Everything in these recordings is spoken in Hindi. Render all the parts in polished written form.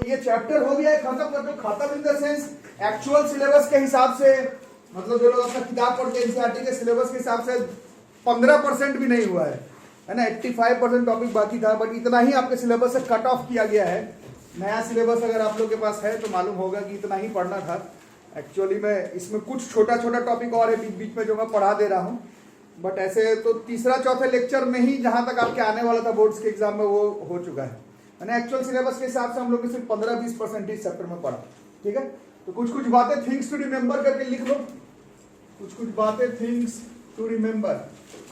ये चैप्टर हो गया है खत्म कर दो। खत्म in the sense actual syllabus के हिसाब से, मतलब जो लोग अपना किताब पढ़ते हैं एनसीईआरटी के सिलेबस के हिसाब से 15% भी नहीं हुआ है ना। 85% टॉपिक बाकी था, बट इतना ही आपके सिलेबस से कट ऑफ किया गया है। नया सिलेबस अगर आप लोग के पास है तो मालूम होगा कि इतना ही पढ़ना था। एक्चुअली मैं इसमें कुछ छोटा छोटा टॉपिक और है बीच बीच में जो मैं पढ़ा दे रहा हूँ, बट ऐसे तो तीसरा चौथे लेक्चर में ही जहां तक आपके आने वाला था बोर्ड्स के एग्जाम में वो हो चुका है। मैंने एक्चुअल सिलेबस के हिसाब से हम लोग ने सिर्फ 15-20% इस चैप्टर में पढ़ा। ठीक है, तो कुछ कुछ बातें थिंग्स टू रिमेंबर करके लिख लो। कुछ कुछ बातें थिंग्स टू रिमेंबर।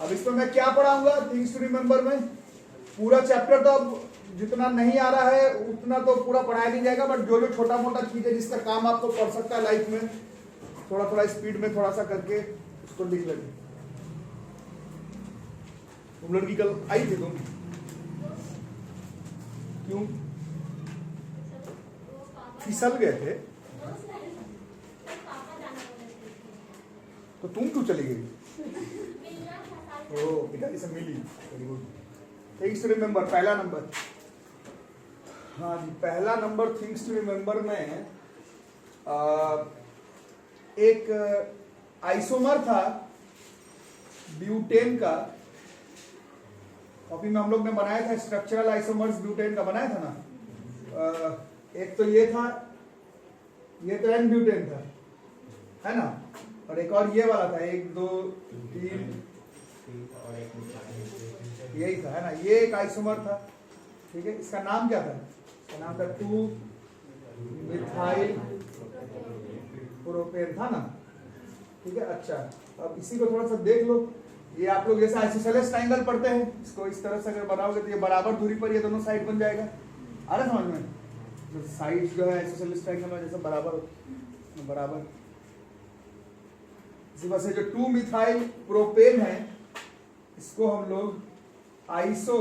अब इसमें मैं क्या पढ़ाऊंगा थिंग्स टू रिमेंबर में? पूरा चैप्टर तो अब जितना नहीं आ रहा है उतना तो पूरा पढ़ाया नहीं जाएगा, बट जो जो छोटा मोटा चीज है जिसका काम आपको पढ़ सकता है लाइफ में, थोड़ा थोड़ा स्पीड में थोड़ा सा करके उसको लिख लेंगे। तुम लड़की कल आई थी तुम? क्यों? फिसल गए थे? तो तुम क्यों चली गई? ओ पिताजी से मिली। Very good. Things to remember पहला नंबर। हाँ जी, पहला नंबर थिंग्स टू रिमेंबर में एक आइसोमर था ब्यूटेन का। कॉपी में हम लोग ने बनाया था स्ट्रक्चरल आइसोमर्स ब्यूटेन का बनाया था ना। एक तो ये था, ये तो एन ब्यूटेन था, है ना, और एक और ये वाला था 1 2 3 यही था, है ना। ये एक आइसोमर था। ठीक है, इसका नाम क्या था? इसका नाम था 2 मिथाइल प्रोपेन था ना। ठीक है, अच्छा अब इसी को थोड़ा सा देख लो। ये आप लोग जैसे आइसोसेलेस ट्रायंगल पढ़ते हैं, इसको इस तरह से अगर बनाओगे तो ये बराबर दूरी पर ये दोनों साइड बन जाएगा। आ रहा समझ में? जो साइड जो है आइसोसेलेस ट्रायंगल में जैसे बराबर बराबर, इसी वजह से जो 2 मिथाइल प्रोपेन है इसको हम लोग आइसो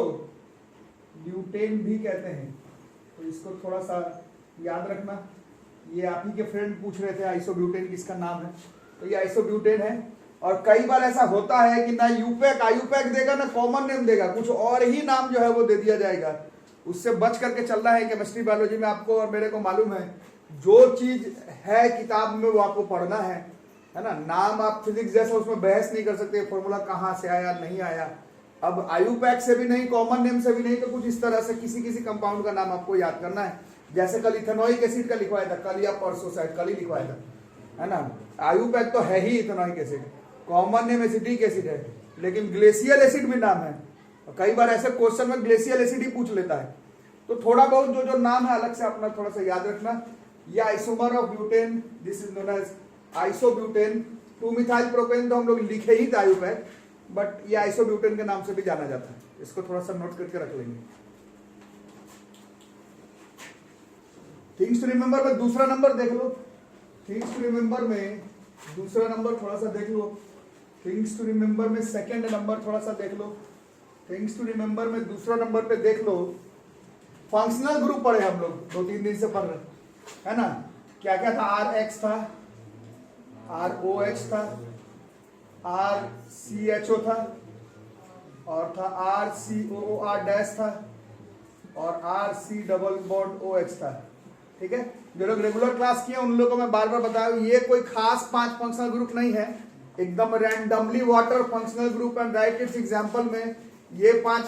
ब्यूटेन भी कहते हैं। तो इसको थोड़ा सा याद रखना। ये आप ही के फ्रेंड पूछ रहे थे आइसो ब्यूटेन किसका नाम है, तो ये आइसो ब्यूटेन है। और कई बार ऐसा होता है कि ना यूपैक आयुपैक देगा ना कॉमन नेम देगा, कुछ और ही नाम जो है वो दे दिया जाएगा। उससे बच करके चलना है। केमिस्ट्री बायोलॉजी में आपको और मेरे को मालूम है जो चीज है किताब में वो आपको पढ़ना है ना। नाम आप फिजिक्स जैसा उसमें बहस नहीं कर सकते, फॉर्मूला कहाँ से आया नहीं आया। अब आयुपैक से भी नहीं, कॉमन नेम से भी नहीं, तो कुछ इस तरह से किसी किसी कंपाउंड का नाम आपको याद करना है। जैसे कल इथेनॉइक एसिड का लिखवाया था, कल या परसों शायद कल ही लिखवाया था, है ना। आयुपैक तो है ही ethanoic acid, common name acetic acid है, लेकिन ग्लेशियल एसिड भी नाम है। और कई बार ऐसे क्वेश्चन में ग्लेशियल एसिड ही पूछ लेता है। तो थोड़ा बहुत जो जो नाम है अलग से अपना थोड़ा सा याद रखना। ये isomer of butane, this is known as isobutane. 2 methyl propane तो हम लोग लिखे ही था आयुपैक, बट ये आइसोब्यूटेन के नाम से भी जाना जाता है। इसको थोड़ा सा नोट करके रख लेंगे। थिंग्स टू रिमेंबर में दूसरा नंबर देख लो। थिंग्स टू रिमेंबर में दूसरा नंबर थोड़ा सा देख लो। थिंग्स टू रिमेंबर में सेकंड नंबर थोड़ा सा देख लो। थिंग्स टू रिमेंबर में दूसरा नंबर पे देख लो। फंक्शनल ग्रुप पढ़े हम लोग 2-3 दिन से पढ़ रहे, है ना। क्या क्या था? RX था, ROH था, RCHO था, और था RCOOR- था, और RC डबल बॉन्ड OH था। ठीक है, जो लोग रेगुलर क्लास किए उन लोगों को मैं बार बार बताया ये कोई खास 5 फंक्शनल ग्रुप नहीं है, एकदम randomly water functional group and right it's example में ये 5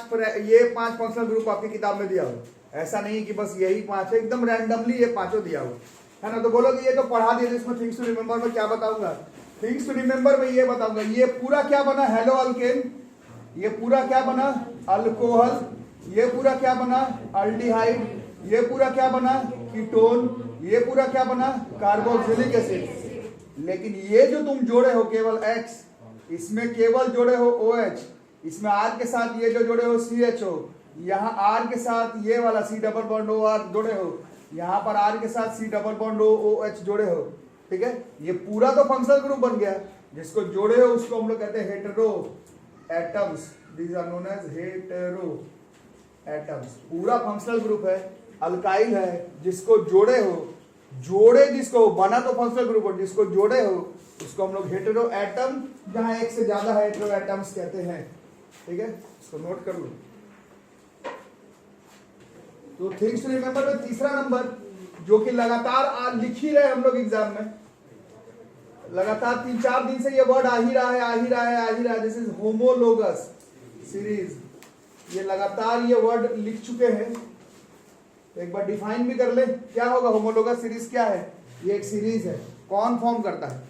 फंक्शनल ग्रुप आपकी किताब में दिया हुआ। ऐसा नहीं कि बस यही 5 है, एकदम रैंडमली ये 5 दिया हुआ, है ना। तो बोलोगे ये तो पढ़ा दिया, इसमें थिंग्स टू रिमेंबर में क्या बताऊंगा? थिंग्स टू रिमेंबर में ये बताऊंगा ये पूरा क्या बना हेलो अल्केन, ये पूरा क्या बना अल्कोहल, ये पूरा क्या बना अल्डिहाइड, ये पूरा क्या बना कीटोन, ये पूरा क्या बना कार्बोक्सिलिक एसिड। लेकिन ये जो तुम जोड़े हो केवल X, इसमें केवल जोड़े हो OH, इसमें R के साथ ये जो जोड़े हो CHO, यहाँ R के साथ ये वाला C डबल बॉन्ड OR जोड़े हो, यहाँ पर R के साथ C डबल बॉन्ड OH जोड़े हो। ठीक है, ये पूरा तो फंक्शनल ग्रुप बन गया। जिसको जोड़े हो उसको हम लोग कहते हैं hetero atoms. These are known as hetero atoms. पूरा फंक्शनल ग्रुप है, अल्काइल है। जिसको जोड़े हो, जोड़े जिसको बना तो फंक्शनल ग्रुप हो, जिसको जोड़े हो उसको हम लोग हेटेरो एटम, जहां एक से ज्यादा हेटेरो एटम्स कहते हैं। ठीक है, इसको नोट कर लो। तो थिंग्स टू रिमेंबर में तीसरा नंबर जो कि लगातार लिख ही रहे हम लोग एग्जाम में, लगातार 3-4 दिन से ये वर्ड आ ही रहा है। दिस इज होमोलोगस सीरीज, ये लगातार ये वर्ड लिख चुके हैं। तो एक बार डिफाइन भी कर ले, क्या होगा होमोलोगस सीरीज क्या है? ये एक सीरीज है, कौन फॉर्म करता है?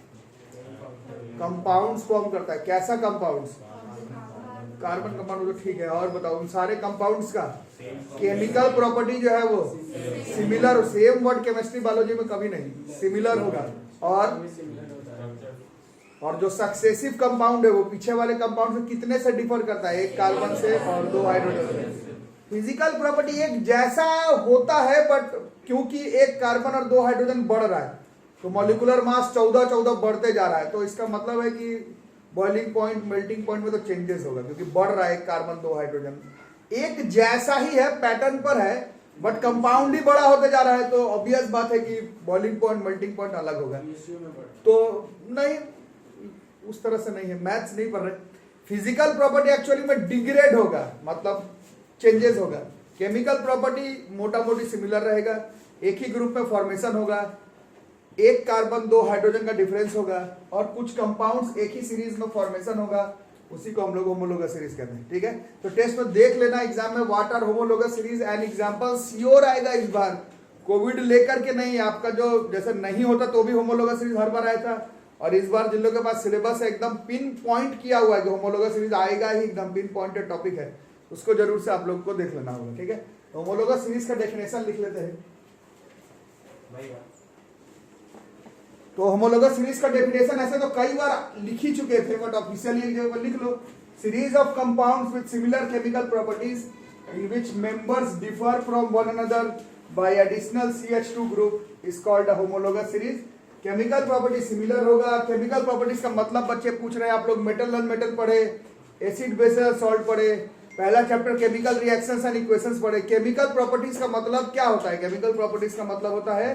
कंपाउंड्स फॉर्म करता है। कैसा कंपाउंड्स? Carbon compound. तो ठीक है, और बताओ उन सारे कंपाउंड्स का केमिकल प्रॉपर्टी जो है वो similar, same word chemistry biology में कभी नहीं, सिमिलर होगा। और जो सक्सेसिव कंपाउंड है वो पीछे वाले कंपाउंड से कितने से डिफर करता है? 1 कार्बन से और 2 हाइड्रोजन से। फिजिकल प्रॉपर्टी एक जैसा होता है, बट क्योंकि 1 कार्बन और 2 हाइड्रोजन बढ़ रहा है तो मॉलिक्यूलर मास 14 बढ़ते जा रहा है। तो इसका मतलब है कि बॉइलिंग पॉइंट, मेल्टिंग पॉइंट में तो चेंजेस होगा, क्योंकि बढ़ रहा है 1 कार्बन 2 हाइड्रोजन। एक जैसा ही है, पैटर्न पर है, बट कंपाउंड ही बड़ा होते जा रहा है, तो ऑब्वियस बात है कि बॉइलिंग पॉइंट, मेल्टिंग पॉइंट अलग होगा। तो नहीं, उस तरह से नहीं है, मैथ्स नहीं पढ़ रहे। फिजिकल प्रॉपर्टी एक्चुअली में डिग्रेड होगा, मतलब चेंजेस होगा। केमिकल प्रॉपर्टी मोटा मोटी सिमिलर रहेगा, एक ही ग्रुप में फॉर्मेशन होगा, 1 कार्बन 2 हाइड्रोजन का डिफरेंस होगा, और कुछ कंपाउंड्स एक ही सीरीज में फॉर्मेशन होगा, उसी को हम लोग होमोलोगस सीरीज कहते हैं। ठीक है, तो टेस्ट में देख लेना एग्जाम में, what are homologous series and example sure आएगा इस बार, कोविड लेकर के नहीं। आपका जो जैसे नहीं होता तो भी होमोलोगस सीरीज हर बार आया था, और इस बार जिन लोगों के पास सिलेबस है एकदम पिन पॉइंट किया हुआ है कि होमोलोगस सीरीज आएगा ही, एकदम पिन पॉइंटेड टॉपिक है, उसको जरूर से आप लोग को देख लेना होगा। ठीक है, होमोलोगस सीरीज का डेफिनेशन लिख लेते हैं। तो होमोलोगस सीरीज का डेफिनेशन ऐसे तो कई बार लिख ही चुके थे, बट ऑफिशियली एक जगह लिख लो, series of compounds with similar chemical properties in which members differ from one another by additional CH2 group is called a homologous series. Chemical property similar होगा। केमिकल प्रॉपर्टीज का मतलब बच्चे पूछ रहे हैं, आप लोग मेटल नॉन मेटल पढ़े, एसिड बेस सॉल्ट पढ़े, पहला chapter chemical reactions and equations पढ़े। केमिकल प्रॉपर्टीज का मतलब क्या होता है? केमिकल प्रॉपर्टीज का मतलब होता है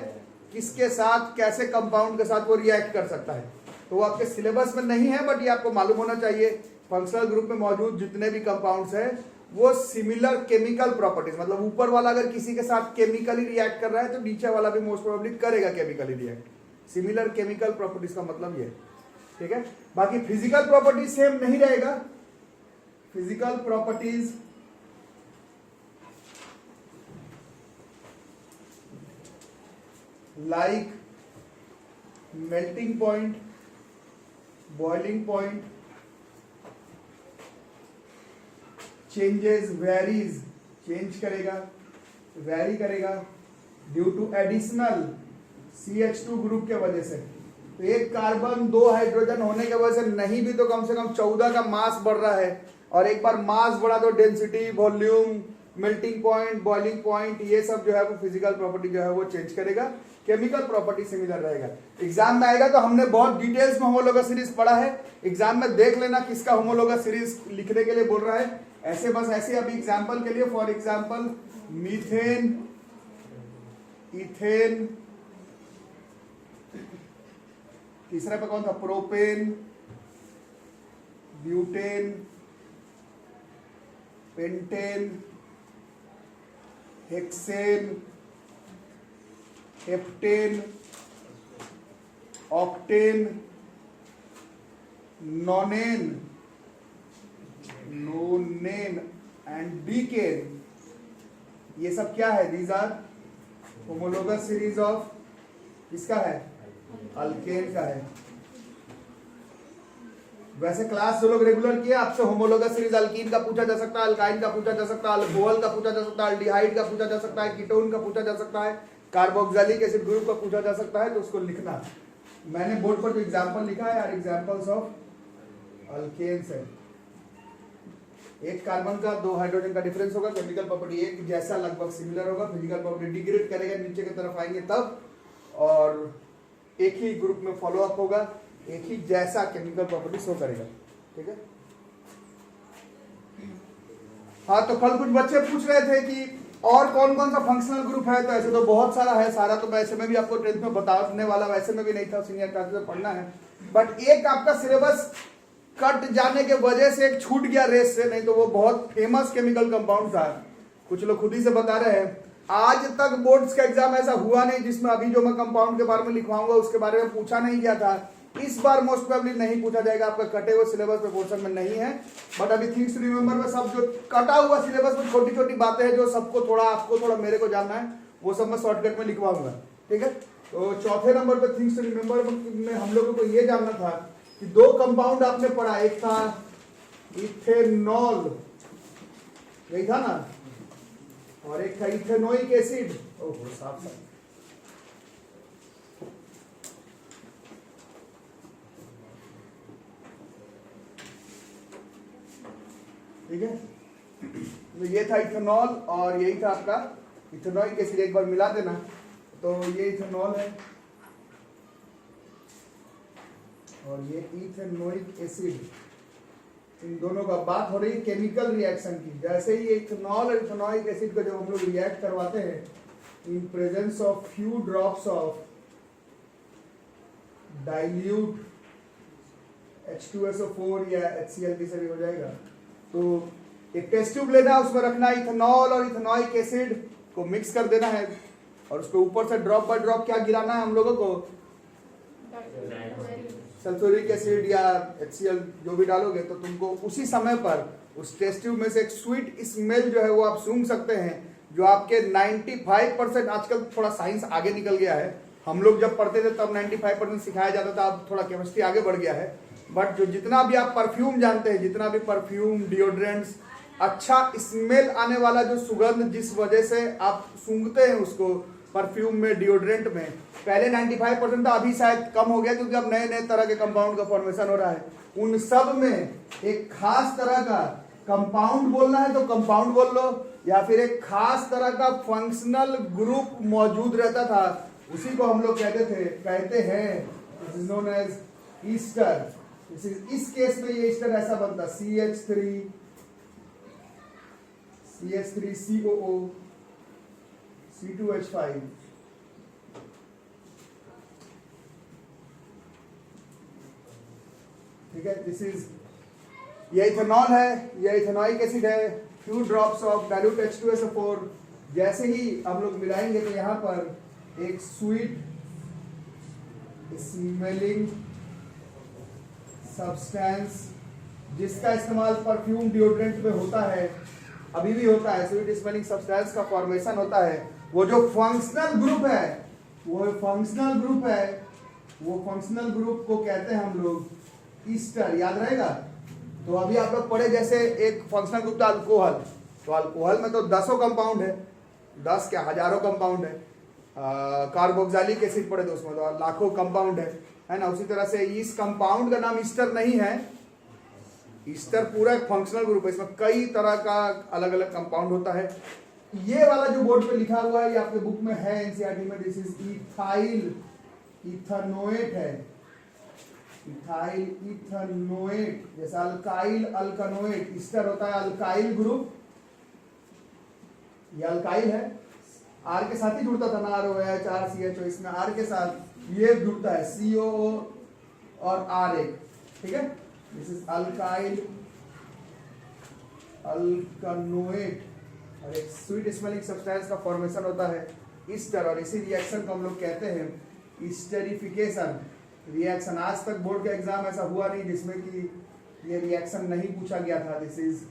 किसके साथ, कैसे कंपाउंड के साथ वो रिएक्ट कर सकता है। तो वो आपके सिलेबस में नहीं है, बट ये आपको मालूम होना चाहिए। फंक्शनल ग्रुप में मौजूद जितने भी कंपाउंड्स हैं वो सिमिलर केमिकल प्रॉपर्टीज, मतलब ऊपर वाला अगर किसी के साथ केमिकली रिएक्ट कर रहा है तो नीचे वाला भी मोस्ट प्रोबेबली करेगा chemically react. Similar chemical properties का मतलब ये। ठीक है, बाकी फिजिकल प्रॉपर्टीज सेम नहीं रहेगा। Physical properties like melting point, boiling point, changes, varies, change करेगा, वेरी करेगा due to additional CH2 group के वजह से। तो 1 कार्बन 2 हाइड्रोजन होने के वजह से नहीं भी तो कम से कम 14 का मास बढ़ रहा है, और एक बार मास बढ़ा तो density, volume, melting point, boiling point, ये सब जो है वो फिजिकल प्रॉपर्टी जो है वो चेंज करेगा। केमिकल प्रॉपर्टी सिमिलर रहेगा। एग्जाम में आएगा तो हमने बहुत डिटेल्स में होमोलोगस सीरीज पढ़ा है, एग्जाम में देख लेना किसका होमोलोगस सीरीज लिखने के लिए बोल रहा है। ऐसे बस ऐसे अभी एग्जाम्पल के लिए, फॉर एग्जाम्पल मीथेन, इथेन, तीसरा पे कौन था? Propane, butane, pentane, hexane, heptane, octane, nonane, nonane and decane. ये सब क्या है? These are homologous series of, किसका है? अल्केन का है। वैसे क्लास जो लोग रेगुलर किए, आपसे होमोलोगस सीरीज अल्कीन का पूछा जा सकता है, अल्काइन का पूछा जा सकता है, अल्कोहल का पूछा जा सकता है, अल्डिहाइड का पूछा जा सकता है, कीटोन का पूछा जा सकता है, कार्बोक्सिलिक एसिड ग्रुप का पूछा जा सकता है। तो उसको लिखना, मैंने बोर्ड पर जो एग्जांपल लिखा है यार, एग्जांपल्स ऑफ अल्केन्स है। 1 कार्बन का 2 हाइड्रोजन का डिफरेंस होगा, केमिकल प्रॉपर्टी एक जैसा लगभग सिमिलर होगा, फिजिकल प्रॉपर्टी डिग्रेड करेगा, नीचे की तरफ आएंगे तब, और एक ही ग्रुप में फॉलो अप होगा, एक ही जैसा केमिकल प्रॉपर्टी शो करेगा। ठीक है, हाँ। तो कल कुछ बच्चे पूछ रहे थे कि और कौन कौन सा फंक्शनल ग्रुप है, तो ऐसे तो बहुत सारा है, सारा तो वैसे में भी आपको 10th में बताने वाला वैसे में भी नहीं था, सीनियर क्लासेस में पढ़ना है। बट एक आपका सिलेबस कट जाने के वजह से एक छूट गया रेस से, नहीं तो वो बहुत फेमस केमिकल कंपाउंड था, कुछ लोग खुद ही से बता रहे हैं। आज तक बोर्ड्स का एग्जाम ऐसा हुआ नहीं जिसमें अभी जो मैं कंपाउंड के बारे में लिखवाऊंगा उसके बारे में पूछा नहीं गया था। इस बार मोस्ट प्रोबेबली नहीं पूछा जाएगा, आपका कटे हुए सिलेबस पे पोर्शन में नहीं है। बट अभी थिंग्स टू रिमेंबर में सब जो कटा हुआ सिलेबस में छोटी छोटी बातें हैं जो सबको थोड़ा, आपको थोड़ा, मेरे को जानना है, वो सब मैं शॉर्टकट में लिखवाऊंगा। ठीक है, तो चौथे नंबर पे थिंग्स टू रिमेंबर में हम लोगों को ये जानना था कि दो कंपाउंड आपने पढ़ा, एक था इथेनॉल, यही था ना, और एक था इथेनोइक एसिड। ओहो साफ साफ, ठीक है, तो ये था इथेनॉल और यही था आपका इथेनोइक एसिड। एक बार मिला देना, तो ये इथेनॉल है और ये इथेनोइक एसिड, इन दोनों का बात हो रही है केमिकल रिएक्शन की। जैसे ही इथेनॉल और इथेनोइक एसिड को जब हम लोग रिएक्ट करवाते हैं in presence of few drops of dilute H2SO4 या HCl से भी हो जाएगा। तो एक टेस्ट ट्यूब लेना है, उसमें रखना है इथेनॉल और इथेनोइक एसिड को मिक्स कर देना है और उसके ऊपर से ड्रॉप बाय ड्रॉप क्या गिराना है हम लोगों को, सल्फ्यूरिक एसिड या HCl जो भी डालोगे, तो तुमको उसी समय पर उस टेस्ट ट्यूब में से एक स्वीट स्मेल जो है वो आप सूंघ सकते हैं, जो आपके 95%, आजकल थोड़ा साइंस आगे निकल गया है, हम लोग जब पढ़ते थे तब 95% सिखाया जाता था, अब थोड़ा केमिस्ट्री आगे बढ़ गया है। बट जो जितना भी आप परफ्यूम जानते हैं, जितना भी परफ्यूम, डिओड्रेंट्स, अच्छा स्मेल आने वाला जो सुगंध जिस वजह से आप सूंघते हैं उसको परफ्यूम में, डिओड्रेंट में, पहले 95% था, अभी शायद कम हो गया क्योंकि अब नए नए तरह के कंपाउंड का फॉर्मेशन हो रहा है। उन सब में एक खास तरह का कंपाउंड बोलना है तो कंपाउंड बोल लो, या फिर एक खास तरह का फंक्शनल ग्रुप मौजूद रहता था, उसी को हम लोग कहते हैं this is known as ester. इस केस में ये ईस्टर ऐसा बनता CH3COO C2H5। ठीक है, दिस इज, ये इथेनॉल है, ये इथेनोइक एसिड है, few drops of dilute H2SO4। जैसे ही हम लोग मिलाएंगे तो यहाँ पर एक स्वीट स्मेलिंग सब्सटेंस जिसका इस्तेमाल परफ्यूम, डिओड्रेंट में होता है, अभी भी होता है, स्वीट स्मेलिंग सब्सटेंस का फॉर्मेशन होता है। वो जो फंक्शनल ग्रुप है, वो फंक्शनल ग्रुप को कहते हैं हम लोग ईस्टर। याद रहेगा? तो अभी आप लोग पढ़े जैसे एक फंक्शनल ग्रुप था अल्कोहल, तो अल्कोहल में तो 10 कंपाउंड है, 10 क्या हजारों कंपाउंड है। कार्बोक्सिलिक एसिड पढ़े तो उसमें तो लाखों कंपाउंड है ना। उसी तरह से इस कंपाउंड का नाम ईस्टर नहीं है, ईस्टर पूरा एक फंक्शनल ग्रुप है, इसमें कई तरह का अलग अलग कंपाउंड होता है। ये वाला जो बोर्ड पे लिखा हुआ है, ये आपके बुक में है एनसीईआरटी में, दिस इज इथाइल इथेनोएट है, इथाइल इथेनोएट, जैसा अल्काइल अल्कनोएट, ईस्टर होता है अल्काइल ग्रुप, ये अल्काइल है, आर के साथ ही जुड़ता था ना, ROH RCHO, इसमें आर के साथ ये जुड़ता है COO और R एक, ठीक है। दिस इज अल्काइल अल्कनोएट और एक स्वीट स्मेलिंग सब्सटेंस का फॉर्मेशन होता है ईस्टर, और इसी रिएक्शन को हम लोग कहते हैं ईस्टरिफिकेशन रिएक्शन। आज तक बोर्ड का एग्जाम ऐसा हुआ नहीं जिसमें कि ये रिएक्शन नहीं पूछा गया था। दिस इज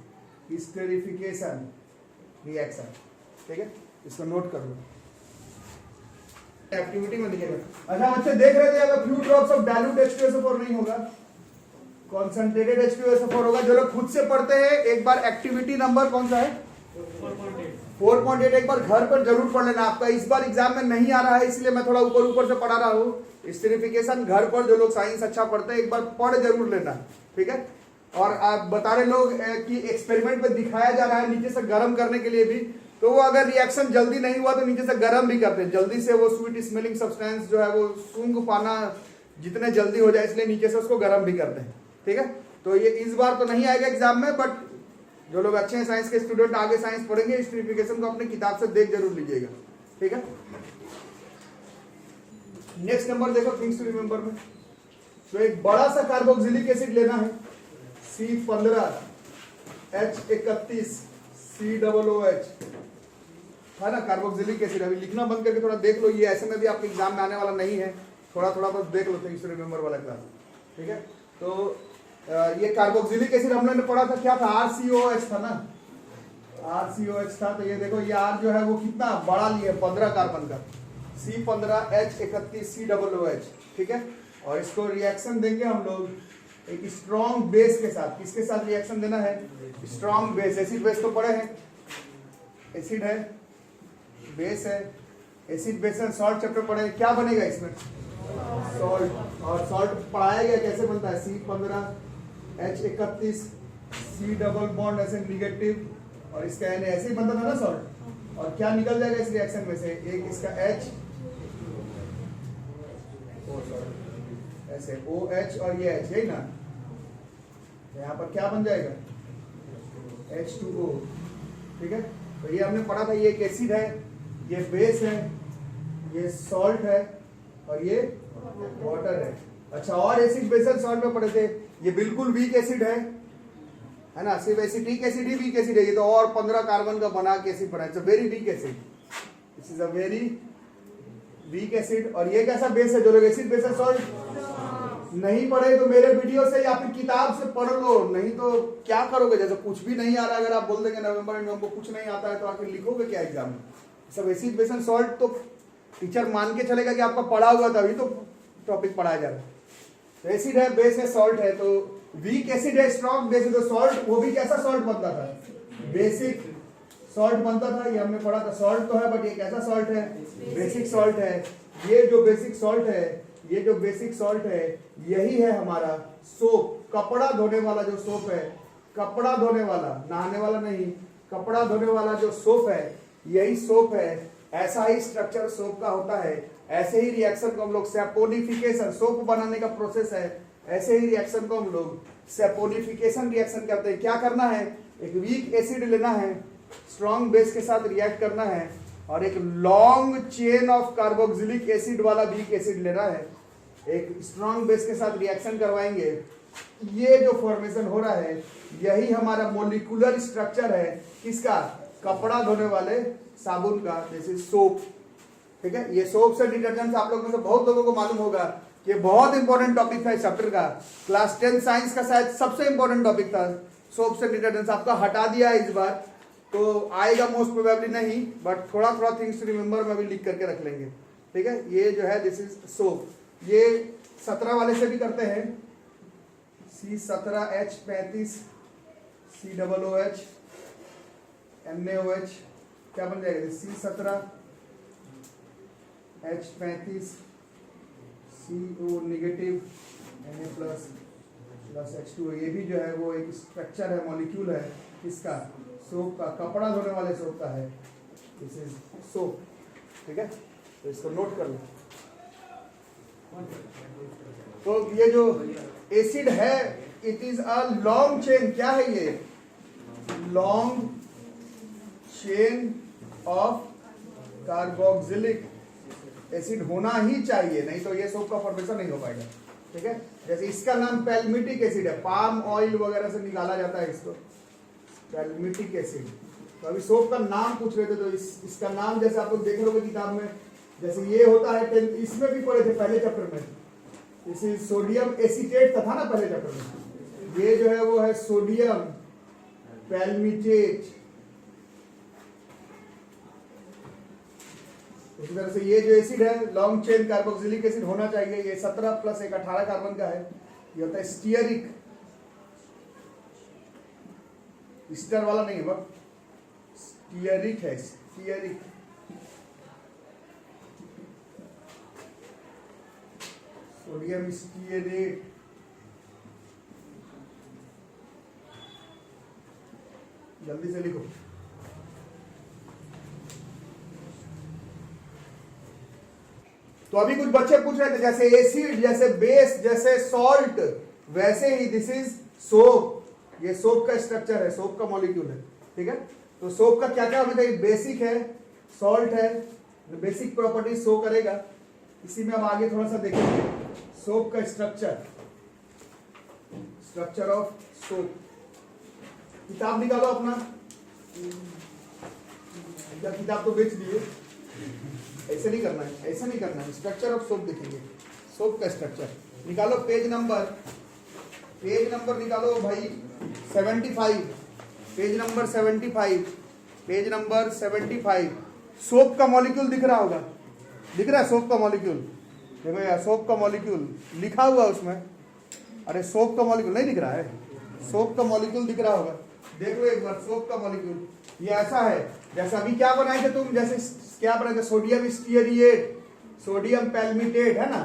ईस्टरिफिकेशन रिएक्शन, ठीक है, इसको नोट कर लो, एक्टिविटी में लिखेगा। अच्छा बच्चे देख रहे थे, अगर few drops of dilute H2SO4 नहीं होगा, कॉन्सेंट्रेटेड H2SO4 होगा। जो लोग खुद से पढ़ते हैं, एक बार एक्टिविटी नंबर कौन सा है 4.8 एक बार घर पर जरूर पढ़ लेना। आपका इस बार एग्जाम में नहीं आ रहा है इसलिए मैं थोड़ा ऊपर ऊपर से पढ़ा रहा हूँ। स्टेरिफिकेशन घर पर जो लोग साइंस अच्छा पढ़ते हैं एक बार पढ़ जरूर लेना, ठीक है। और आप बता रहे लोग कि एक्सपेरिमेंट में दिखाया जा रहा है नीचे से गर्म करने के लिए भी, तो वो अगर रिएक्शन जल्दी नहीं हुआ तो नीचे से गर्म भी करते हैं, जल्दी से वो स्वीट स्मेलिंग सब्सटेंस जो है वो सूंघ पाना जितने जल्दी हो जाए इसलिए नीचे से उसको गर्म भी करते हैं, ठीक है। तो ये इस बार तो नहीं आएगा एग्जाम में, बट जो लोग अच्छे हैं साइंस के स्टूडेंट आगे साइंस पढ़ेंगे, इस स्टेरिफिकेशन को अपने किताब से देख जरूर लीजिएगा, ठीक है। नेक्स्ट नंबर देखो थिंग्स टू रिमेंबर में, तो एक बड़ा सा कार्बोक्सिलिक एसिड लेना है C15H31COOH, है ना, कार्बोक्सिलिक एसिड। अभी लिखना बंद करके थोड़ा देख लो, ये ऐसे में भी आपके एग्जाम में आने वाला नहीं है, थोड़ा थोड़ा बस देख लो, थिंग्स टू रिमेंबर वाला क्लास, ठीक है। तो ये कार्बोक्सिलिक एसिड हम लोगों ने पढ़ा था, क्या था, RCOH था ना, RCOH था। तो ये देखो ये R जो है वो कितना बड़ा लिए 15 कार्बन का, C15H31COOH, ठीक है। और इसको रिएक्शन देंगे हम लोग एक स्ट्रॉन्ग बेस के साथ। किसके साथ रिएक्शन देना है, स्ट्रॉन्ग बेस। एसिड बेस तो पढ़े हैं, एसिड है, बेस है, acid base and salt chapter पढ़े हैं। क्या बनेगा इसमें, सॉल्ट। और सॉल्ट पढ़ाया गया कैसे बनता है, C15H31, C डबल बॉन्ड ऐसे निगेटिव, और इसका N ऐसे ही बनता था ना सॉल्ट। और क्या निकल जाएगा इस रिएक्शन में से, एक इसका H, ऐसे OH और ये H, यही ना। यहाँ पर क्या बन जाएगा, H2O, ठीक है। तो ये हमने पढ़ा था, ये एक एसिड है, ये बेस है, ये सॉल्ट है, और ये वाटर है। अच्छा, और एसिड बेस एंड सॉल्ट में पढ़े थे, ये बिल्कुल वीक एसिड है ना, सिर्फ एसिटिक एसिड ही वीक एसिड है। ये तो और 15 कार्बन का बना के एसिड बना, it's a very weak acid, this is a very weak acid. और ये कैसा बेस है, जो लोग एसिड बेस एंड सॉल्ट नहीं पढ़े तो मेरे वीडियो से या फिर किताब से पढ़ लो, नहीं तो क्या करोगे, जैसे कुछ भी नहीं आ रहा, अगर आप बोल देंगे नवंबर में हमको कुछ नहीं आता है तो आखिर लिखोगे क्या एग्जाम में। सब एसिड बेस एंड सॉल्ट तो टीचर मान के चलेगा कि आपका पढ़ा हुआ था, अभी तो टॉपिक पढ़ाया जा रहा है। तो एसिड है, बेस है, सॉल्ट है। तो वीक एसिड है, स्ट्रॉन्ग बेस है, तो सॉल्ट वो भी कैसा सॉल्ट बनता था, बेसिक सॉल्ट बनता था, ये हमने पढ़ा था। सॉल्ट तो है बट ये कैसा सॉल्ट है, बेसिक सॉल्ट है। ये जो बेसिक सॉल्ट है, ये जो बेसिक सॉल्ट है, यही है हमारा सोप, कपड़ा धोने वाला जो सोप है, कपड़ा धोने वाला, नहाने वाला नहीं, कपड़ा धोने वाला जो सोप है, यही सोप है। ऐसा ही स्ट्रक्चर सोप का होता है। ऐसे ही रिएक्शन को हम लोग सैपोनिफिकेशन, सोप बनाने का प्रोसेस है, ऐसे ही रिएक्शन को हम लोग सैपोनिफिकेशन रिएक्शन करते हैं। क्या करना है, एक वीक एसिड लेना है, स्ट्रॉन्ग बेस के साथ रिएक्ट करना है, और एक long chain of carboxylic acid वाला वीक एसिड लेना है, एक स्ट्रॉन्ग बेस के साथ रिएक्शन करवाएंगे। ये जो फॉर्मेशन हो रहा है, यही हमारा मोलिकुलर स्ट्रक्चर है, किसका, कपड़ा धोने वाले साबुन का, जैसे सोप, ठीक है। ये सोप से डिटर्जेंट आप लोगों में से बहुत लोगों को मालूम होगा कि बहुत इंपॉर्टेंट टॉपिक था इस चैप्टर का, क्लास 10 साइंस का शायद सबसे इंपॉर्टेंट टॉपिक था सोप से डिटर्जेंट्स। आपका हटा दिया है इस बार, तो आएगा मोस्ट प्रोबेबली नहीं, बट थोड़ा थोड़ा थिंग्स रिमेंबर में भी लिख करके रख लेंगे, ठीक है। ये जो है दिस इज सोप। ये 17 वाले से भी करते हैं, C17H35 COOH NaOH, क्या बन जाएगा, C17H35 CO negative Na plus H2O। ये भी जो है वो एक स्ट्रक्चर है, मॉलिक्यूल है, किसका, सोप का, कपड़ा धोने वाले सोप का है, दिस इज सोप, ठीक है। तो इसको नोट कर लो। तो ये जो एसिड है, it is a long chain, क्या है ये, long chain of carboxylic acid होना ही चाहिए, नहीं तो ये सोप का फॉर्मेशन नहीं हो पाएगा, ठीक है। जैसे इसका नाम पैल्मिटिक एसिड है, पाम ऑयल वगैरह से निकाला जाता है इसको, पैल्मिटिक एसिड। तो अभी सोप का नाम पूछ रहे थे, तो इसका नाम जैसे आप लोग देख लोगे किताब में, जैसे ये होता है, इसमें भी पढ़े थे पहले चैप्टर में, इसे सोडियम एसीटेट था ना पहले चैप्टर में, ये जो है वो है सोडियम पैल्मिटेट। इसी तरह से ये जो एसिड है, लॉन्ग चेन कार्बोक्सिलिक एसिड होना चाहिए, ये 17 प्लस 1 18 कार्बन का है, ये होता है स्टीयरिक, स्टर वाला नहीं है, स्टीयरिक है, स्टीयरिक। सोडियम स्टीयरेट, जल्दी से लिखो। तो अभी कुछ बच्चे पूछ रहे थे, जैसे एसिड, जैसे बेस, जैसे सॉल्ट, वैसे ही दिस इज सोप। ये सोप का स्ट्रक्चर है, सोप का मॉलिक्यूल है, ठीक है। तो सोप का क्या क्या होना चाहिए, बेसिक है, सॉल्ट है, बेसिक प्रॉपर्टी शो करेगा। इसी में हम आगे थोड़ा सा देखेंगे सोप का स्ट्रक्चर, स्ट्रक्चर ऑफ सोप। किताब निकालो अपना, क्या किताब तो बेच दिए। ऐसे नहीं करना है, ऐसे नहीं करना है। स्ट्रक्चर ऑफ सोप देखेंगे, सोप का स्ट्रक्चर निकालो। पेज नंबर निकालो भाई 75, page number 75, page number 75। Soap का मॉलिक्यूल दिख रहा होगा, दिख रहा है सोप का मॉलिक्यूल। देखो यार सोप का मॉलिक्यूल लिखा हुआ उसमें। अरे सोप का मॉलिक्यूल नहीं दिख रहा है, सोप का मॉलिक्यूल दिख रहा होगा। देखो एक बार सोप का मॉलिक्यूल ये ऐसा है, जैसे अभी क्या बनाए थे तुम, जैसे क्या बनाए थे, सोडियम स्टीयरिएट, सोडियम पैल्मिटेट, है ना।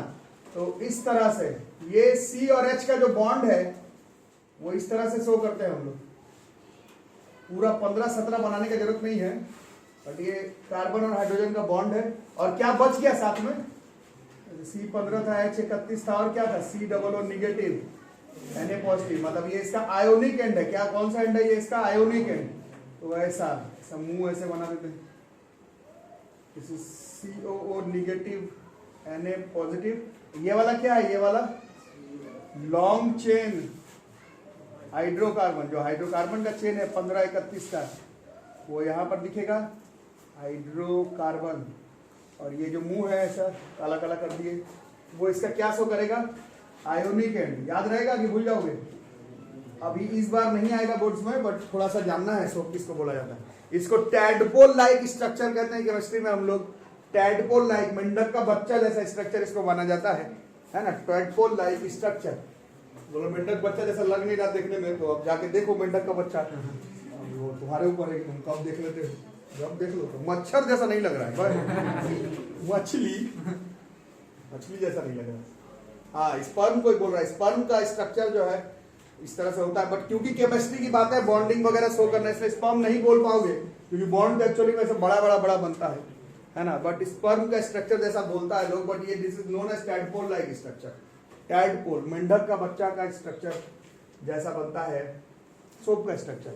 तो इस तरह से ये C और H का जो बॉन्ड है वो इस तरह से शो करते हैं हम लोग। पूरा 15-17 बनाने की जरूरत नहीं है, बट ये कार्बन और हाइड्रोजन का बॉन्ड है। और क्या बच गया साथ में, C15 था, H31 था, और क्या था C निगेटिव, Na पॉजिटिव। मतलब ये इसका आयोनिक एंड है। क्या, कौन सा एंड है ये इसका, आयोनिक एंड। तो ऐसा समूह ऐसे बना देते हैं, COO निगेटिव, Na पॉजिटिव। ये वाला क्या है, ये वाला लॉन्ग चेन हाइड्रोकार्बन, जो हाइड्रोकार्बन का चेन है 15-31 का, वो यहाँ पर दिखेगा हाइड्रोकार्बन। और ये जो मुंह है ऐसा काला काला कर दिए, वो इसका क्या शो करेगा, आयोनिक एंड। याद रहेगा कि भूल जाओगे, अभी इस बार नहीं आएगा बोर्ड्स में, बट थोड़ा सा जानना है सोप किसको बोला जाता है। इसको टैडपोल लाइक स्ट्रक्चर कहते हैं केमिस्ट्री में हम लोग। टैडपोल लाइक, मेंढक का बच्चा जैसा स्ट्रक्चर इसको माना जाता है ना। टैडपोल लाइक स्ट्रक्चर, बोलो मेंढक बच्चा जैसा लग नहीं रहा देखने में, तो अब जाके देखो मेंढक का बच्चा, वो तुम्हारे ऊपर है कि तुम कब देख लेते हो। जब देख लो तो मच्छर जैसा नहीं लग रहा है, मछली जैसा नहीं लग रहा है। हाँ, स्पर्म कोई बोल रहा है, स्पर्म का स्ट्रक्चर जो है इस तरह से होता है। बट क्योंकि केमिस्ट्री की बात है, बॉन्डिंग वगैरह शो करने से स्पर्म नहीं बोल पाओगे, क्योंकि बॉन्ड एक्चुअली में बड़ा बनता है ना। बट स्पर्म का स्ट्रक्चर जैसा बोलता है लोग, बट ये this is known as tadpole like structure. Tadpole, मेंढक का बच्चा का स्ट्रक्चर जैसा बनता है सोप का स्ट्रक्चर।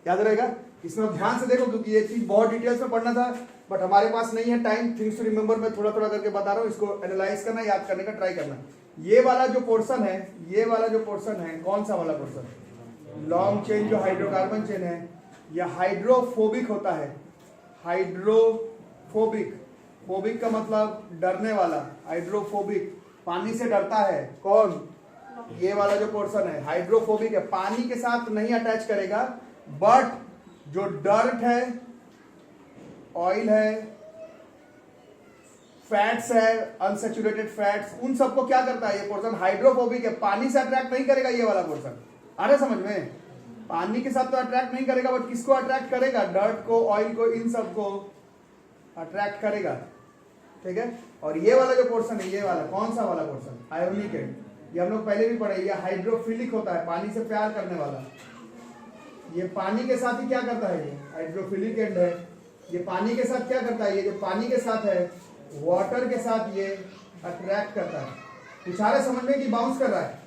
याद रहेगा, इसमें ध्यान से देखो, क्योंकि ये चीज बहुत डिटेल्स में पढ़ना था, बट हमारे पास नहीं है टाइम। थिंग्स टू रिमेंबर में थोड़ा थोड़ा करके बता रहा हूँ, इसको एनालाइज करना, याद करने का ट्राई करना। ये वाला जो पोर्शन है, ये वाला जो पोर्शन है, कौन सा वाला पोर्शन, लॉन्ग चेन जो हाइड्रोकार्बन चेन है, यह हाइड्रोफोबिक होता है। हाइड्रोफोबिक, फोबिक का मतलब डरने वाला, हाइड्रोफोबिक पानी से डरता है। कौन, ये वाला जो पोर्शन है हाइड्रोफोबिक है, पानी के साथ नहीं अटैच करेगा, बट जो डर्ट है, ऑयल है, फैट्स है, अनसेचुरेटेड फैट्स, उन सबको क्या करता है ये पोर्शन, हाइड्रोफोबिक है, पानी से अट्रैक्ट नहीं करेगा ये वाला पोर्शन। आ रहा समझ में, पानी के साथ तो अट्रैक्ट नहीं करेगा, बट किसको अट्रैक्ट करेगा, डर्ट को, ऑयल को, इन सबको अट्रैक्ट करेगा। ठीक है। और ये वाला जो पोर्शन है, ये वाला कौन सा वाला पोर्शन, आयोनिक है, ये हम लोग पहले भी पढ़े, ये हाइड्रोफिलिक होता है, पानी से प्यार करने वाला। ये पानी के साथ ही क्या करता है, ये हाइड्रोफिलिक एंड है। ये पानी के साथ क्या करता है, ये जो पानी के साथ है, वाटर के साथ ये अट्रैक्ट करता है। कुछ आ रहा समझ में कि बाउंस कर रहा है,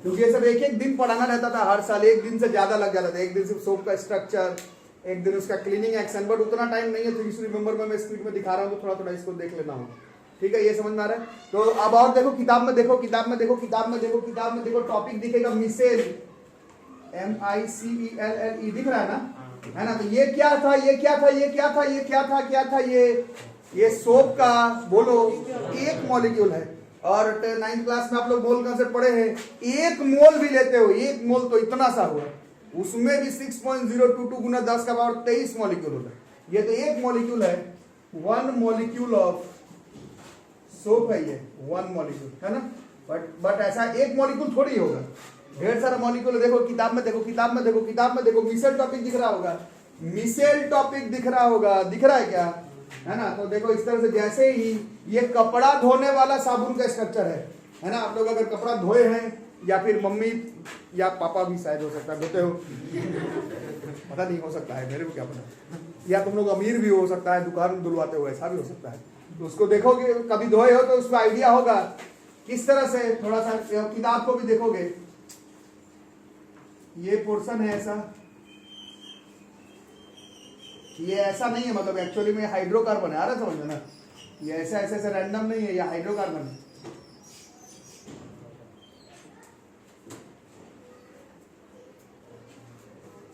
क्योंकि ये सब एक एक दिन पढ़ाना रहता था हर साल, एक दिन से ज्यादा लग जाता था। एक दिन सिर्फ सोप का स्ट्रक्चर, एक दिन उसका क्लीनिंग एक्शन, बट उतना टाइम नहीं है, तो इस रिमेंबर में मैं स्पीड में दिखा रहा हूँ, तो थोड़ा थोड़ा इसको देख लेना हूँ। ठीक है, ये समझ में आ रहा है। तो अब और देखो, किताब में देखो, किताब में देखो, किताब में देखो, किताब में देखो, टॉपिक दिखेगा मिसेल, MICELLE दिख रहा है ना। तो ये क्या था, ये क्या था, ये क्या था, ये क्या था, क्या था ये सोप का, बोलो, एक मॉलिक्यूल है। और 9th क्लास में आप लोग मोल कंसेप्ट पढ़े हैं, एक मोल भी लेते हो, एक मोल तो इतना सा हुआ, उसमें भी 6.022 गुना 10 का पावर 23 मॉलिक्यूल होता है। ये तो एक मॉलिक्यूल है, 1 मॉलिक्यूल ऑफ सोप है ये, 1 मॉलिक्यूल है ना। बट ऐसा एक मॉलिक्यूल थोड़ी होगा, ढेर सारा मॉलिक्यूल। देखो किताब में देखो, किताब में देखो, किताब में देखो, मिसेल टॉपिक दिख रहा होगा, मिसेल टॉपिक दिख रहा होगा, दिख रहा है क्या, है ना। तो देखो इस तरह से, जैसे ही ये कपड़ा धोने वाला साबुन का स्ट्रक्चर है ना। आप लोग अगर कपड़ा धोए हैं, या फिर मम्मी या पापा भी शायद हो सकता है धोते हो, पता नहीं, हो सकता है, मेरे को क्या पता, या तुम लोग अमीर भी हो सकता है, दुकान धुलवाते हो, ऐसा भी हो सकता है। तो उसको देखोगे, कभी धोए हो तो उसका आइडिया होगा किस तरह से। थोड़ा सा किताब को भी देखोगे, ये पोर्शन है ऐसा, ये ऐसा नहीं है, मतलब एक्चुअली में हाइड्रोकार्बन है। आ रहा समझ में ना, ये ऐसा ऐसे ऐसे रैंडम नहीं है, ये हाइड्रोकार्बन है।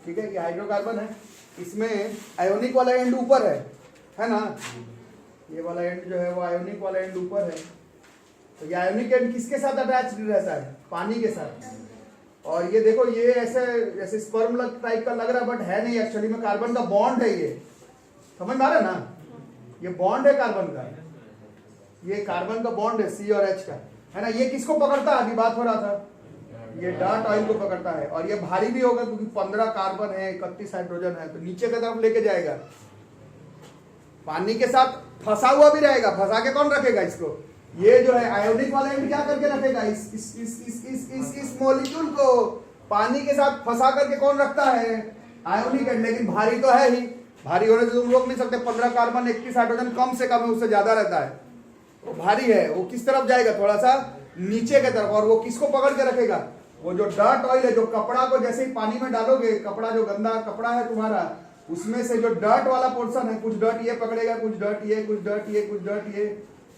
ठीक है, ये हाइड्रोकार्बन है, इसमें आयोनिक वाला एंड ऊपर है, है ना। ये वाला एंड जो है वो आयोनिक वाला एंड ऊपर है, तो ये आयोनिक एंड किसके साथ अटैच रहता है, पानी के साथ। और ये देखो ये ऐसे जैसे स्पर्म टाइप का लग रहा है बट है नहीं, एक्चुअली में कार्बन का बॉन्ड है, ये समझ में आ रहा है ना, ये बॉन्ड है कार्बन का, ये कार्बन का बॉन्ड है C और H का, है ना। ये किसको पकड़ता है, अभी बात हो रहा था, ये डार्ट ऑयल को पकड़ता है। और ये भारी भी होगा क्योंकि 15 कार्बन है, 31 हाइड्रोजन है, तो नीचे की तरफ लेके जाएगा, पानी के साथ फंसा हुआ भी रहेगा। फंसा के कौन रखेगा इसको, ये जो है आयोनिक वाला एंड क्या करके रखेगा, इस मॉलिक्यूल को पानी के साथ फंसा करके कौन रखता है, आयोनिक एंड। लेकिन भारी तो है ही, भारी होने से तुम रोक नहीं सकते, 15 कार्बन 31 हाइड्रोजन कम से कम है, उससे ज्यादा रहता है, वो भारी है। वो किस तरफ जाएगा, थोड़ा सा नीचे की तरफ। और वो किसको पकड़ के रखेगा, वो जो डर्ट ऑयल है, जो कपड़ा को जैसे ही पानी में डालोगे, कपड़ा जो गंदा कपड़ा है तुम्हारा, उसमें से जो डर्ट वाला पोर्शन है, कुछ डर्ट ये पकड़ेगा, कुछ डर्ट ये, कुछ डर्ट ये, कुछ डर्ट ये,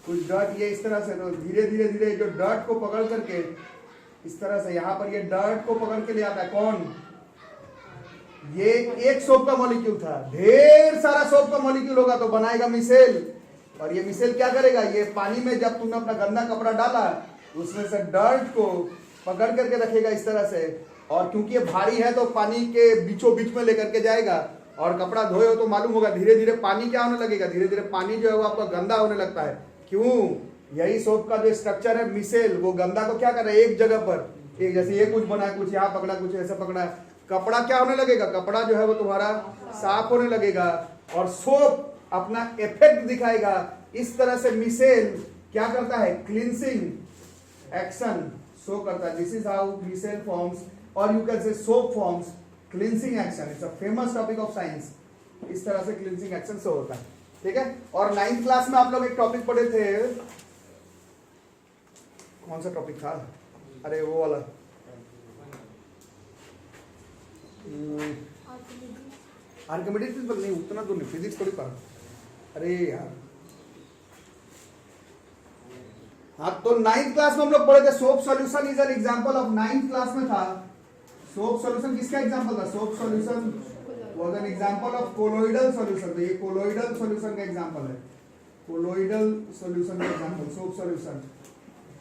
कुछ डर्ट ये, इस तरह से। तो धीरे धीरे धीरे जो डर्ट को पकड़ करके इस तरह से यहाँ पर ये डर्ट को पकड़ के ले आता है कौन, ये एक सोप का मॉलिक्यूल था, ढेर सारा सोप का मॉलिक्यूल होगा तो बनाएगा मिसेल। और ये मिसेल क्या करेगा, ये पानी में जब तुमने अपना गंदा कपड़ा डाला उसमें से डर्ट को पकड़ करके रखेगा इस तरह से। और क्योंकि ये भारी है तो पानी के बीचों बीच में लेकर के जाएगा। और कपड़ा धोए हो तो मालूम होगा धीरे धीरे पानी क्या होने लगेगा, धीरे धीरे पानी जो है वो आपका गंदा होने लगता है। क्यों, यही सोप का जो स्ट्रक्चर है मिसेल, वो गंदा को क्या कर रहा है, एक जगह पर, एक जैसे ये कुछ बना है, कुछ यहाँ पकड़ा, कुछ ऐसा पकड़ा है, कपड़ा क्या होने लगेगा, कपड़ा जो है वो तुम्हारा साफ होने लगेगा और सोप अपना इफेक्ट दिखाएगा। इस तरह से मिसेल क्या करता है, क्लींसिंग एक्शन शो करता है। This is how micelle forms और you can say soap forms cleansing action. It's a famous topic of science. इस तरह से क्लींसिंग एक्शन शो होता है, ठीक है। और 9th क्लास में आप लोग एक टॉपिक पढ़े थे, कौन सा टॉपिक था, अरे वो वाला आर्किमिडीज प्रिंसिपल नहीं, उतना तो नहीं, फिजिक्स थोड़ी पढ़ा, अरे यार। हाँ, तो 9th क्लास में हम लोग पढ़े थे soap solution is an example of, 9th class में था सोप सॉल्यूशन किसका एग्जांपल था, soap solution was an example of colloidal solution. तो ये कोलोइडल सॉल्यूशन का एग्जांपल है, कोलोइडल सॉल्यूशन का example, soap solution,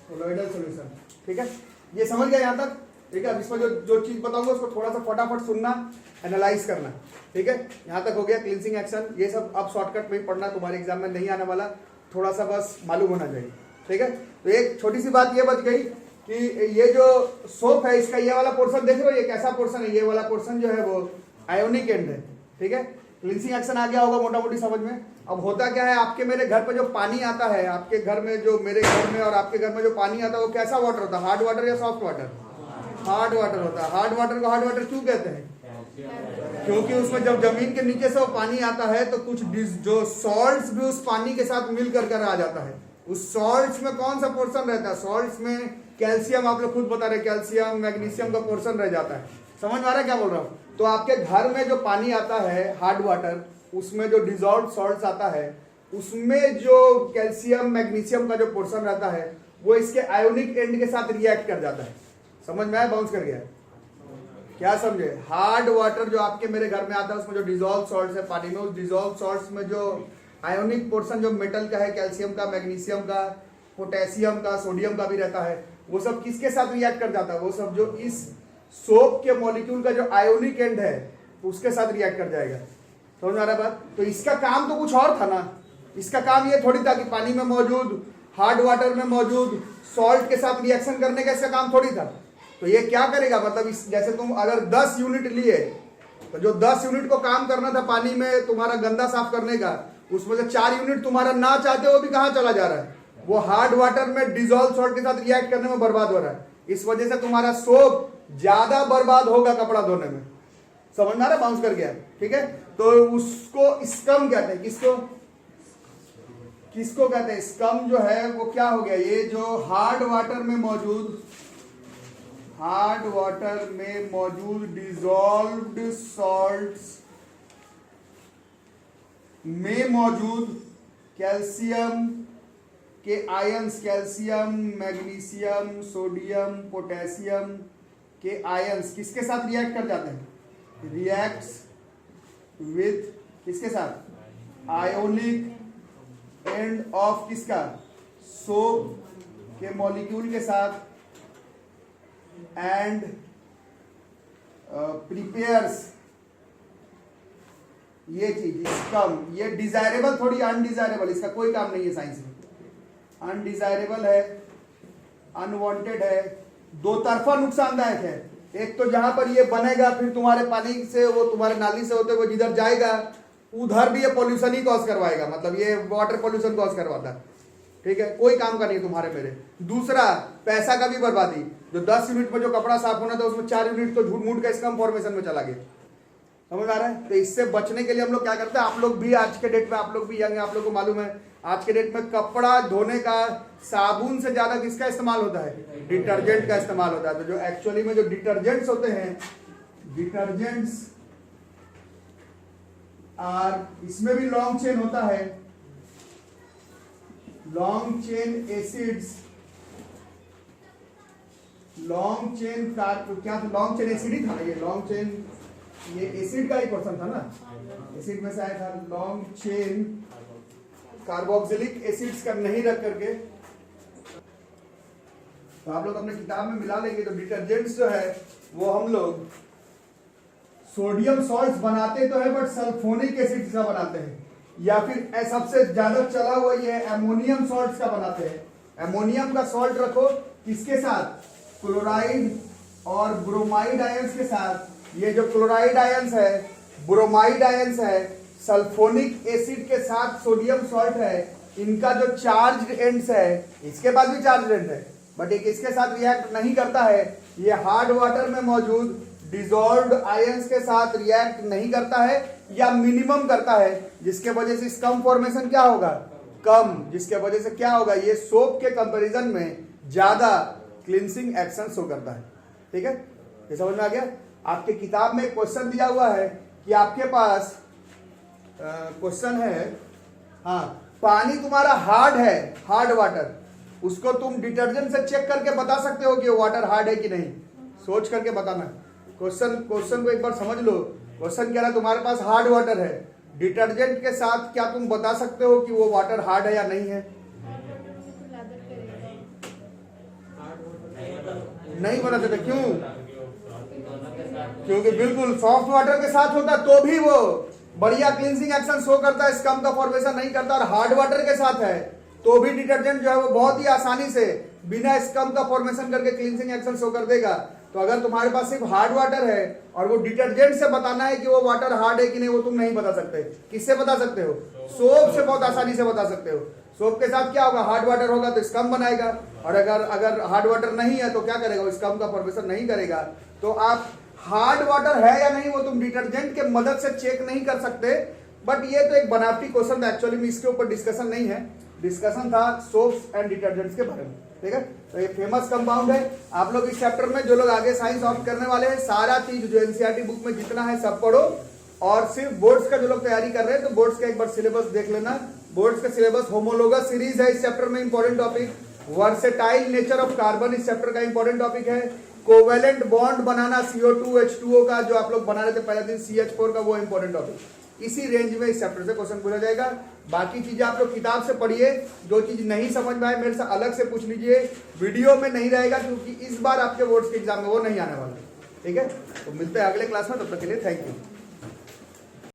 colloidal solution, ठीक है। ये समझ गया यहाँ तक, ठीक है। अब इसमें जो चीज बताऊंगा उसको थोड़ा सा फटाफट सुनना, एनालाइज करना, ठीक है। यहाँ तक हो गया क्लींसिंग एक्शन, ये सब अब शॉर्टकट में पढ़ना, तुम्हारे एग्जाम में नहीं आने वाला, थोड़ा सा बस मालूम होना चाहिए, ठीक है। तो एक छोटी सी बात ये बच गई कि ये जो सोप है इसका ये वाला पोर्शन देख रहे हो, ये कैसा पोर्शन है, ये वाला पोर्शन जो है वो आयोनिक एंड है, ठीक है। क्लींसिंग एक्शन आ गया होगा मोटा मोटी समझ में। अब होता क्या है, आपके मेरे घर पे जो पानी आता है, आपके घर में जो, मेरे घर में और आपके घर में जो पानी आता है वो कैसा वाटर होता है, हार्ड वाटर या सॉफ्ट वाटर, हार्ड वाटर होता है। हार्ड वाटर को हार्ड वाटर क्यों कहते हैं, क्योंकि उसमें जब जमीन के नीचे से वो पानी आता है तो कुछ जो सॉल्ट्स भी उस पानी के साथ मिल कर आ जाता है। उस सॉल्ट्स में कौन सा पोर्शन रहता है, सॉल्ट्स में कैल्शियम, आप लोग खुद बता रहे, कैल्शियम मैग्नीशियम का पोर्शन रह जाता है। समझ में आ रहा है क्या बोल रहा हूँ। तो आपके घर में जो पानी आता है हार्ड वाटर, उसमें जो डिजॉल्व सॉल्ट्स आता है, उसमें जो कैल्शियम मैग्नीशियम का जो पोर्शन रहता है वो इसके आयोनिक एंड के साथ रिएक्ट कर जाता है। समझ में आया, बाउंस कर गया, क्या समझे। हार्ड वाटर जो आपके मेरे घर में आता है उसमें जो डिजॉल्व सॉल्ट्स है पानी में, उस डिजॉल्व सॉल्ट्स में जो आयोनिक पोर्शन जो मेटल का है, कैल्शियम का, मैग्नीशियम का, पोटेशियम का, सोडियम का भी रहता है, वो सब किसके साथ रिएक्ट कर जाता है, वो सब जो इस सोप के मॉलिक्यूल का जो आयोनिक एंड है उसके साथ रिएक्ट कर जाएगा। समझ में आ रहा बात। तो इसका काम तो कुछ और था ना, इसका काम ये थोड़ी था कि पानी में मौजूद, हार्ड वाटर में मौजूद सॉल्ट के साथ रिएक्शन करने का इसका काम थोड़ी था। तो ये क्या करेगा, मतलब जैसे तुम अगर 10 यूनिट लिए तो जो 10 यूनिट को काम करना था पानी में तुम्हारा गंदा साफ करने का, उसमें से 4 यूनिट तुम्हारा ना चाहते हो भी कहाँ चला जा रहा है, वो हार्ड वाटर में डिजॉल्व सॉल्ट के साथ रिएक्ट करने में बर्बाद हो रहा है। इस वजह से तुम्हारा सोप ज्यादा बर्बाद होगा कपड़ा धोने में। समझ में आ रहा है, बाउंस कर गया, ठीक है। तो उसको स्कम कहते हैं, किसको कहते हैं, स्कम जो है वो क्या हो गया, ये जो हार्ड वाटर में मौजूद डिजॉल्व्ड सॉल्ट्स में मौजूद कैल्शियम के ions, calcium magnesium sodium potassium के आयंस किसके साथ रिएक्ट कर जाते हैं, रिएक्ट्स विथ किसके साथ, आयोनिक एंड ऑफ किसका, सोप के मॉलिक्यूल के साथ, एंड प्रिपेयर्स, ये चीज कम, ये डिजायरेबल थोड़ी अनडिजायरेबल, इसका कोई काम नहीं है साइंस में, अनडिजायरेबल है, अनवांटेड है, दो तरफा नुकसानदायक है। एक तो जहां पर ये बनेगा फिर तुम्हारे पानी से, वो तुम्हारे नाली से होते हुए जिधर जाएगा उधर भी ये पॉल्यूशन ही कॉज करवाएगा, मतलब ये वाटर पॉल्यूशन कॉज करवाता है, ठीक है, कोई काम का नहीं तुम्हारे मेरे। दूसरा, पैसा का भी बर्बादी, जो 10 यूनिट में जो कपड़ा साफ होना था उसमें 4 यूनिट तो झूठ मूठ का स्कम फॉर्मेशन में चला गया, समझ आ रहा है। तो इससे बचने के लिए हम लोग क्या करते हैं, आप लोग भी आज के डेट में, आप लोग भी यंग, आप लोग को मालूम है आज के डेट में कपड़ा धोने का साबुन से ज्यादा किसका इस्तेमाल होता है, डिटर्जेंट का इस्तेमाल होता है। तो जो एक्चुअली में जो डिटर्जेंट्स होते हैं, डिटर्जेंट्स आर, इसमें भी लॉन्ग चेन होता है, long chain acids, long chain क्या था, लॉन्ग चेन एसिड ही था ये, लॉन्ग चेन, ये एसिड का ही पर्सन था ना, एसिड में से आया था, लॉन्ग चेन कार्बोक्सिलिक एसिड्स का नहीं रख करके, तो आप लोग अपने किताब में मिला लेंगे। तो डिटर्जेंट्स जो है वो हम लोग सोडियम सॉल्ट्स बनाते तो है बट सल्फोनिक एसिड्स का बनाते हैं, या फिर सबसे ज्यादा चला हुआ ये एमोनियम सॉल्ट्स का बनाते हैं। एमोनियम का सॉल्ट रखो किसके साथ, क्लोराइड और ब्रोमाइड आयंस के साथ। ये जो क्लोराइड आयंस है, ब्रोमाइड आयंस है, सल्फोनिक एसिड के साथ सोडियम सॉल्ट है, इनका जो चार्ज एंड्स है, इसके पास भी चार्ज एंड है बट एक इसके साथ रिएक्ट नहीं करता है, ये हार्ड वाटर में मौजूद डिसॉल्व्ड आयंस के साथ रिएक्ट नहीं करता है या मिनिमम करता है, जिसके वजह से स्कम फॉर्मेशन क्या होगा, कम, जिसके वजह से क्या होगा, ये सोप के कंपैरिजन में ज्यादा क्लींसिंग एक्शन शो करता है। ठीक है, ये समझ में आ गया। आपके किताब में एक क्वेश्चन दिया हुआ है कि आपके पास क्वेश्चन है, हाँ, पानी तुम्हारा हार्ड है, हार्ड वाटर, उसको तुम डिटर्जेंट से चेक करके बता सकते हो कि वो वाटर हार्ड है कि नहीं, सोच करके बताना। क्वेश्चन को एक बार समझ लो। क्वेश्चन कह रहा है तुम्हारे पास हार्ड वाटर है, डिटर्जेंट के साथ क्या तुम बता सकते हो कि वो वाटर हार्ड है या नहीं है? नहीं बता सकते, क्यों? क्योंकि बिल्कुल सॉफ्ट वाटर के साथ होता तो भी वो बढ़िया क्लींसिंग एक्शन शो करता है, स्कम का फॉर्मेशन नहीं करता। और हार्ड वाटर के साथ है तो भी डिटर्जेंट जो है वो बहुत ही आसानी से बिना स्कम का फॉर्मेशन करके क्लींसिंग एक्शन शो कर देगा। तो अगर तुम्हारे पास सिर्फ हार्ड वाटर है और वो डिटर्जेंट से बताना है कि वो वाटर हार्ड है कि नहीं, वो तुम नहीं बता सकते। किससे बता सकते हो? सोप से बहुत आसानी से बता सकते हो। सोप के साथ क्या होगा, हार्ड वाटर होगा तो स्कम बनाएगा, और अगर हार्ड वाटर नहीं है तो क्या करेगा, वो स्कम का फॉर्मेशन नहीं करेगा। तो आप हार्ड वाटर है या नहीं वो तुम डिटर्जेंट के मदद से चेक नहीं कर सकते। बट ये तो एक बनावटी क्वेश्चन था, एक्चुअली में इसके ऊपर डिस्कशन नहीं है, डिस्कशन था सोप्स एंड डिटर्जेंट्स के बारे में। ठीक है, तो ये फेमस कंपाउंड है। आप लोग इस चैप्टर में जो लोग आगे साइंस ऑप्ट करने वाले हैं, सारा चीज जो एनसीईआरटी बुक में जितना है सब पढ़ो। और सिर्फ बोर्ड्स का जो लोग तैयारी कर रहे हैं तो बोर्ड्स का एक बार सिलेबस देख लेना। बोर्ड्स का सिलेबस होमोलोगस सीरीज है, इस चैप्टर में important topic. Versatile nature of carbon इस चैप्टर का इंपॉर्टेंट टॉपिक है। कोवेलेंट बॉन्ड बनाना CO2 H2O का, जो आप लोग बना रहे थे पहले दिन CH4 का, वो इंपॉर्टेंट टॉपिक। इसी रेंज में इस चैप्टर से क्वेश्चन पूछा जाएगा। बाकी चीजें आप लोग किताब से पढ़िए, जो चीज नहीं समझ में आए मेरे से अलग से पूछ लीजिए, वीडियो में नहीं रहेगा क्योंकि इस बार आपके बोर्ड्स के एग्जाम में वो नहीं आने वाला। ठीक है, तो मिलते हैं अगले क्लास में, तब तक के लिए थैंक यू।